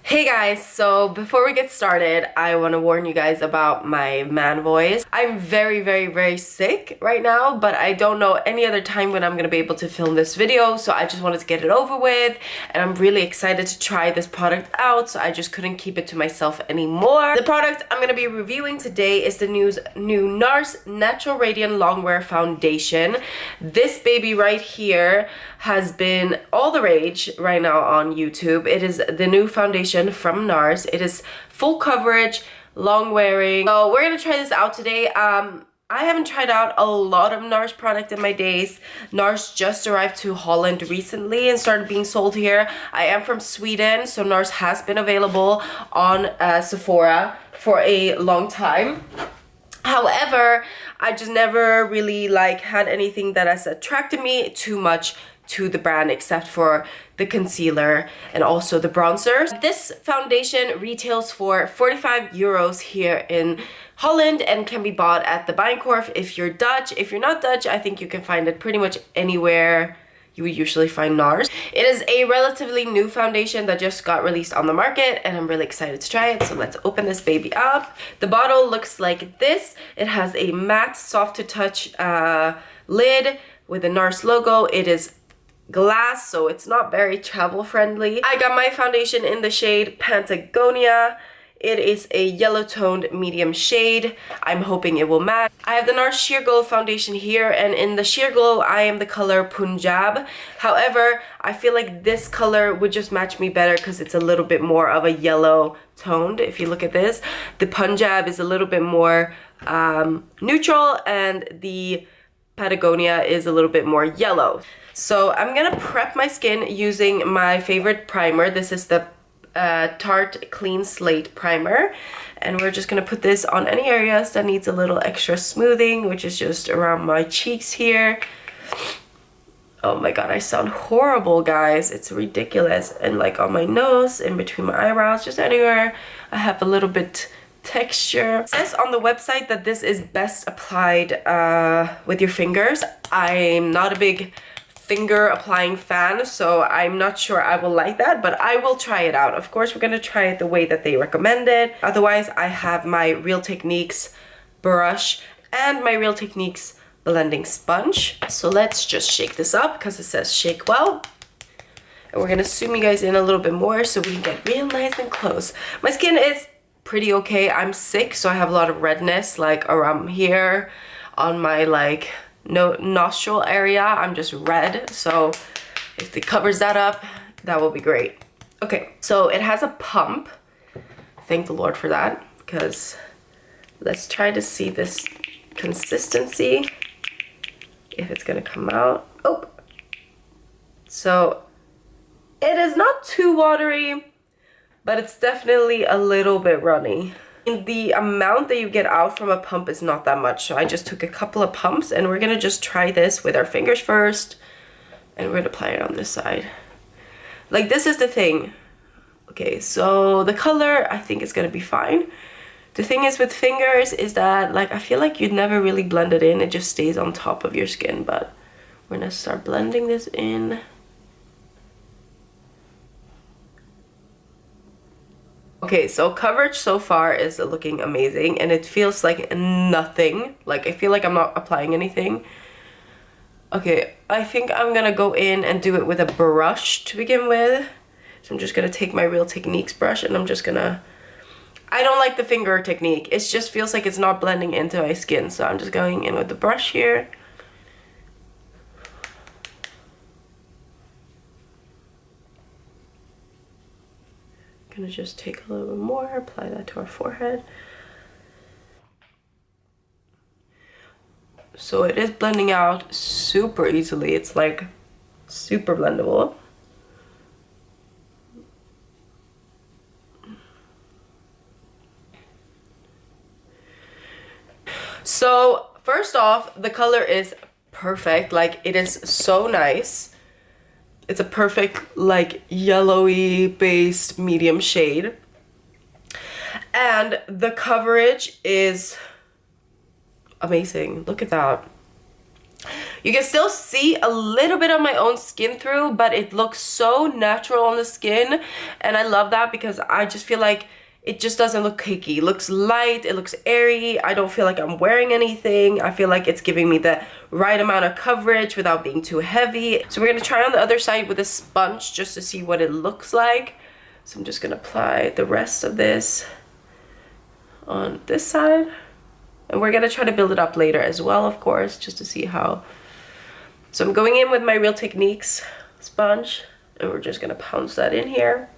Hey guys, so before we get started, I want to warn you guys about my man voice. I'm very sick right now, but I don't know any other time when I'm going to be able to film this video, so I just wanted to get it over with, and I'm really excited to try this product out, so I just couldn't keep it to myself anymore. The product I'm going to be reviewing today is the new NARS Natural Radiant Longwear Foundation. This baby right here has been all the rage right now on YouTube. It is the new foundation from NARS. It is full coverage, long wearing. So we're gonna try this out today. I haven't tried out a lot of NARS product in my days. NARS just arrived to Holland recently and started being sold here. I am from Sweden, so NARS has been available on Sephora for a long time. However, I just never really had anything that has attracted me too much to the brand except for the concealer and also the bronzers. This foundation retails for 45 euros here in Holland and can be bought at the Bijenkorf if you're Dutch. If you're not Dutch, I think you can find it pretty much anywhere you would usually find NARS. It is a relatively new foundation that just got released on the market and I'm really excited to try it. So let's open this baby up. The bottle looks like this. It has a matte, soft to touch lid with the NARS logo. It is glass, so it's not very travel friendly. I got my foundation in the shade Patagonia. It is a yellow toned medium shade. I'm hoping it will match. I have the NARS Sheer Glow foundation here, and in the Sheer Glow I am the color Punjab. However, I feel like this color would just match me better because it's a little bit more of a yellow toned. If you look at this, the Punjab is a little bit more neutral and the Patagonia is a little bit more yellow. So I'm gonna prep my skin using my favorite primer. This is the Tarte Clean Slate Primer. And we're just gonna put this on any areas that needs a little extra smoothing, which is just around my cheeks here. Oh my god, I sound horrible, guys. It's ridiculous. And on my nose, in between my eyebrows, just anywhere I have a little bit texture. It says on the website that this is best applied with your fingers. I'm not a big finger applying fan, so I'm not sure I will like that, but I will try it out. Of course, we're gonna try it the way that they recommend it. Otherwise, I have my Real Techniques brush and my Real Techniques blending sponge. So let's just shake this up because it says shake well. And we're gonna zoom you guys in a little bit more so we can get real nice and close. My skin is pretty okay. I'm sick, so I have a lot of redness around here on my nostril area. I'm just red, so if it covers that up, that will be great. Okay, so it has a pump. Thank the Lord for that, because let's try to see this consistency, if it's gonna come out. Oh, so it is not too watery, but it's definitely a little bit runny. The amount that you get out from a pump is not that much, so I just took a couple of pumps, and we're gonna just try this with our fingers first, and we're gonna apply it on this side. This is the thing. Okay, so the color, I think is gonna be fine. The thing is with fingers is that I feel like you'd never really blend it in, it just stays on top of your skin, but we're gonna start blending this in. Okay, so coverage so far is looking amazing, and it feels like nothing. I feel like I'm not applying anything. Okay, I think I'm gonna go in and do it with a brush to begin with. So I'm just gonna take my Real Techniques brush, and I'm just gonna... I don't like the finger technique. It just feels like it's not blending into my skin, so I'm just going in with the brush here. Gonna just take a little bit more, apply that to our forehead. So it is blending out super easily. It's super blendable. So first off, the color is perfect. It is so nice. It's a perfect yellowy based medium shade, and the coverage is amazing. Look at that. You can still see a little bit of my own skin through, but it looks so natural on the skin, and I love that because I just feel like it just doesn't look cakey. It looks light, it looks airy. I don't feel like I'm wearing anything. I feel like it's giving me the right amount of coverage without being too heavy. So we're gonna try on the other side with a sponge just to see what it looks like. So I'm just gonna apply the rest of this on this side. And we're gonna try to build it up later as well, of course, just to see how. So I'm going in with my Real Techniques sponge, and we're just gonna pounce that in here.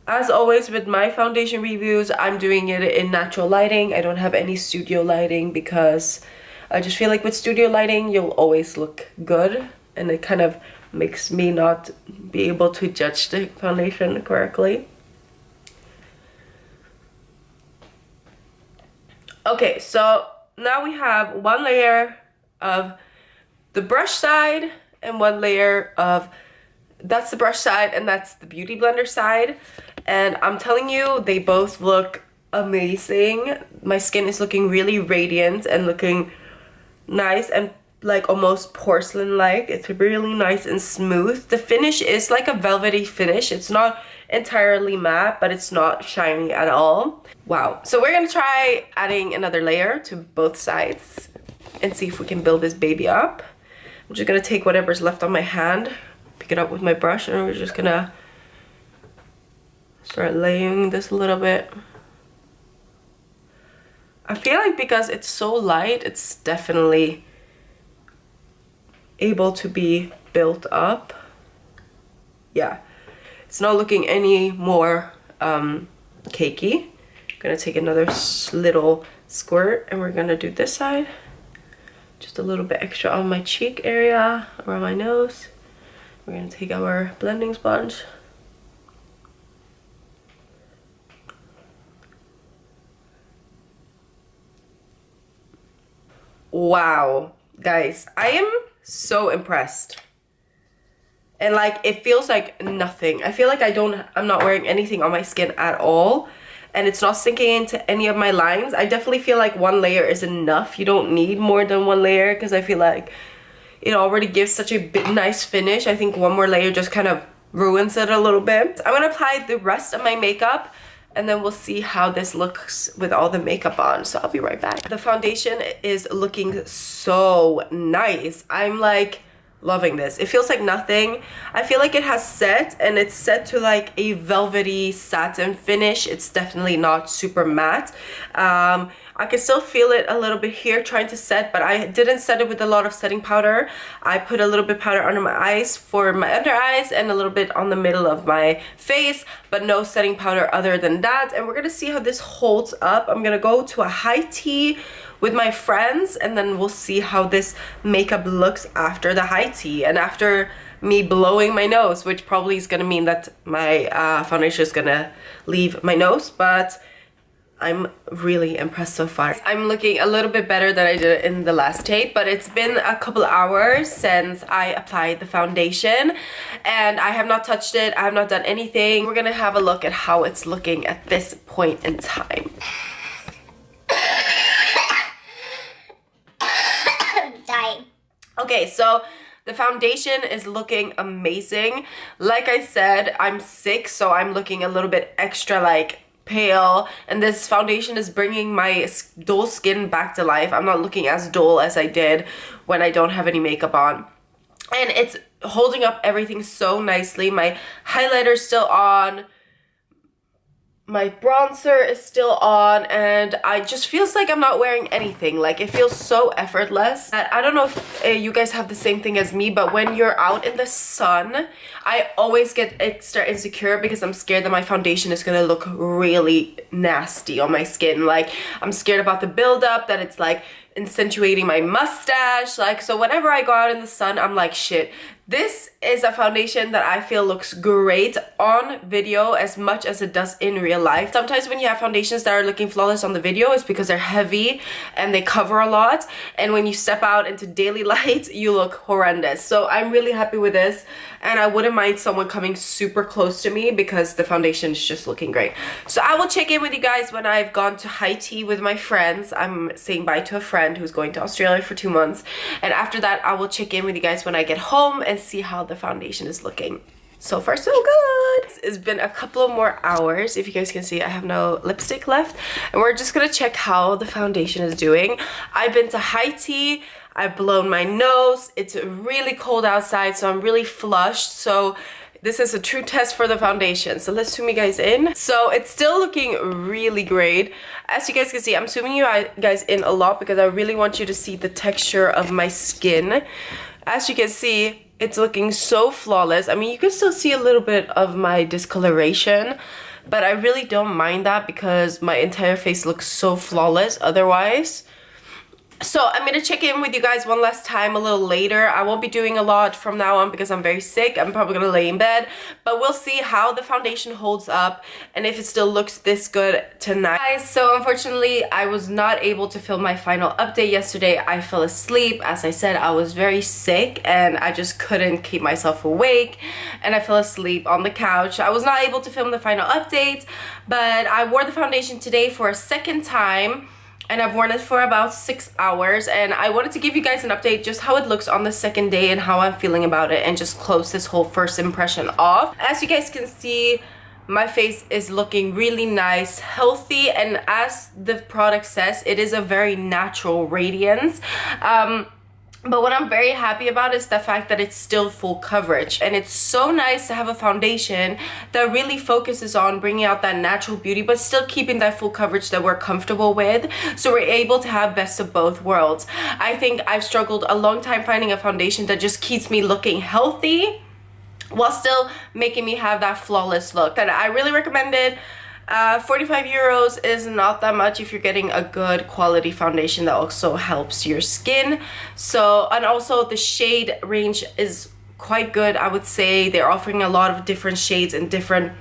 As always with my foundation reviews, I'm doing it in natural lighting. I don't have any studio lighting because I just feel like with studio lighting, you'll always look good, and it kind of makes me not be able to judge the foundation correctly. Okay, so now we have one layer of the brush side and one layer of, that's the brush side and that's the beauty blender side. And I'm telling you, they both look amazing. My skin is looking really radiant and looking nice and like almost porcelain-like. It's really nice and smooth. The finish is like a velvety finish. It's not entirely matte, but it's not shiny at all. Wow. So we're gonna try adding another layer to both sides and see if we can build this baby up. I'm just gonna take whatever's left on my hand, pick it up with my brush, and we're just gonna start laying this a little bit. I feel like because it's so light, it's definitely able to be built up. Yeah, it's not looking any more cakey. I'm gonna take another little squirt and we're gonna do this side. Just a little bit extra on my cheek area, around my nose. We're gonna take our blending sponge. Wow, guys, I am so impressed. And like, it feels like nothing. I feel like I'm not wearing anything on my skin at all, and it's not sinking into any of my lines. I definitely feel like one layer is enough. You don't need more than one layer because I feel like it already gives such a nice finish. I think one more layer just kind of ruins it a little bit. I'm gonna apply the rest of my makeup and then we'll see how this looks with all the makeup on. So I'll be right back. The foundation is looking so nice. I'm like loving this. It feels like nothing. I feel like it has set, and it's set to like a velvety satin finish. It's definitely not super matte. I can still feel it a little bit here trying to set, but I didn't set it with a lot of setting powder. I put a little bit powder under my eyes for my under eyes and a little bit on the middle of my face, but no setting powder other than that. And we're gonna see how this holds up. I'm gonna go to a high tea with my friends, and then we'll see how this makeup looks after the high tea and after me blowing my nose, which probably is gonna mean that my foundation is gonna leave my nose, but I'm really impressed so far. I'm looking a little bit better than I did in the last tape, but it's been a couple hours since I applied the foundation and I have not touched it. I have not done anything. We're gonna have a look at how it's looking at this point in time. Dying. Okay, so the foundation is looking amazing. Like I said, I'm sick, so I'm looking a little bit extra like pale, and this foundation is bringing my dull skin back to life. I'm not looking as dull as I did when I don't have any makeup on, and it's holding up everything so nicely. My highlighter's still on, my bronzer is still on, and I just feels like I'm not wearing anything. Like, it feels so effortless. And I don't know if you guys have the same thing as me, but when you're out in the sun, I always get extra insecure because I'm scared that my foundation is gonna look really nasty on my skin. Like, I'm scared about the buildup, that it's like accentuating my mustache. Like, so whenever I go out in the sun, I'm like, shit, This is a foundation that I feel looks great on video as much as it does in real life. Sometimes when you have foundations that are looking flawless on the video, it's because they're heavy and they cover a lot. And when you step out into daily light, you look horrendous. So I'm really happy with this. And I wouldn't mind someone coming super close to me because the foundation is just looking great. So I will check in with you guys when I've gone to high tea with my friends. I'm saying bye to a friend who's going to Australia for 2 months. And after that, I will check in with you guys when I get home and see how the foundation is looking. So far so good. It's been a couple of more hours. If you guys can see, I have no lipstick left, and we're just gonna check how the foundation is doing. I've been to high tea, I've blown my nose, it's really cold outside, so I'm really flushed. So this is a true test for the foundation. So let's zoom you guys in. So it's still looking really great. As you guys can see, I'm zooming you guys in a lot because I really want you to see the texture of my skin. As you can see, it's looking so flawless. I mean, you can still see a little bit of my discoloration, but I really don't mind that because my entire face looks so flawless otherwise. So I'm gonna check in with you guys one last time a little later. I won't be doing a lot from now on because I'm very sick. I'm probably gonna lay in bed, but we'll see how the foundation holds up and if it still looks this good tonight. Guys, so unfortunately, I was not able to film my final update yesterday. I fell asleep. As I said, I was very sick and I just couldn't keep myself awake, and I fell asleep on the couch. I was not able to film the final update, but I wore the foundation today for a second time. And I've worn it for about 6 hours, and I wanted to give you guys an update just how it looks on the second day and how I'm feeling about it, and just close this whole first impression off. As you guys can see, my face is looking really nice, healthy, and as the product says, it is a very natural radiance. But what I'm very happy about is the fact that it's still full coverage, and it's so nice to have a foundation that really focuses on bringing out that natural beauty but still keeping that full coverage that we're comfortable with, so we're able to have best of both worlds. I think I've struggled a long time finding a foundation that just keeps me looking healthy while still making me have that flawless look, and I really recommend it. 45 euros is not that much if you're getting a good quality foundation that also helps your skin. So, and also the shade range is quite good. I would say they're offering a lot of different shades and different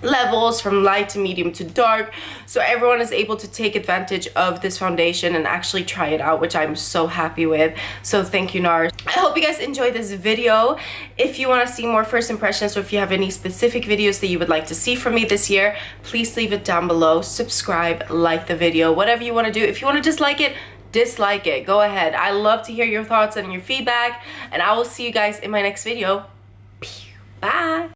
levels from light to medium to dark, so everyone is able to take advantage of this foundation and actually try it out, which I'm so happy with. So thank you, NARS. I hope you guys enjoyed this video. If you want to see more first impressions, or if you have any specific videos that you would like to see from me this year, please leave it down below. Subscribe, like the video, whatever you want to do. If you want to dislike it, go ahead. I love to hear your thoughts and your feedback, and I will see you guys in my next video. Bye.